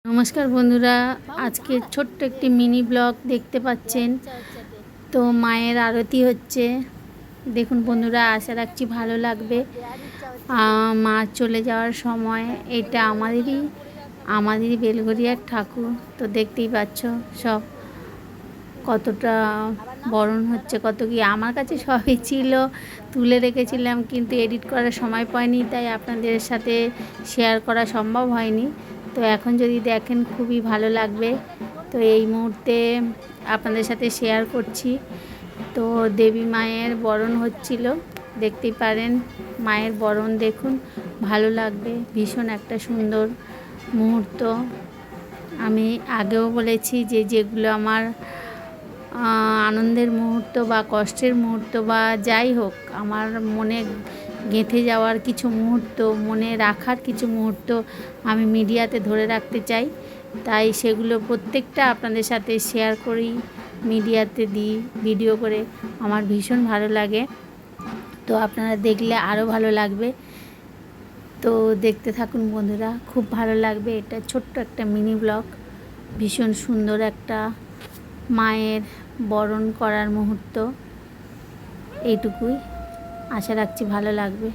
নমস্কার বন্ধুরা, আজকে ছোট্ট একটি মিনি ব্লগ দেখতে পাচ্ছেন। তো মায়ের আরতি হচ্ছে, দেখুন বন্ধুরা, আশা রাখছি ভালো লাগবে। মা চলে যাওয়ার সময় এটা আমাদেরই বেলঘরিয়ার ঠাকুর। তো দেখতেই পাচ্ছ সব কতটা বরণ হচ্ছে, কত কি আমার কাছে সবই ছিল, তুলে রেখেছিলাম, কিন্তু এডিট করার সময় পাইনি, তাই আপনাদের সাথে শেয়ার করা সম্ভব হয়নি। তো এখন যদি দেখেন খুবই ভালো লাগবে। তো এই মুহূর্তে আপনাদের সাথে শেয়ার করছি। তো দেবী মায়ের বরণ হচ্ছিল, দেখতেই পারেন মায়ের বরণ, দেখুন ভালো লাগবে, ভীষণ একটা সুন্দর মুহূর্ত। আমি আগেও বলেছি যে যেগুলো আমার আনন্দের মুহূর্ত বা কষ্টের মুহূর্ত বা যাই হোক, আমার মনে গেঁথে যাওয়ার কিছু মুহূর্ত, মনে রাখার কিছু মুহূর্ত আমি মিডিয়াতে ধরে রাখতে চাই। তাই সেগুলো প্রত্যেকটা আপনাদের সাথে শেয়ার করি, মিডিয়াতে দিই ভিডিও করে। আমার ভীষণ ভালো লাগে, তো আপনারা দেখলে আরও ভালো লাগবে। তো দেখতে থাকুন বন্ধুরা, খুব ভালো লাগবে। এটা ছোট্ট একটা মিনি ব্লগ, ভীষণ সুন্দর একটা মায়ের বরণ করার মুহূর্ত। এইটুকুই, আশা রাখছি ভালো লাগবে।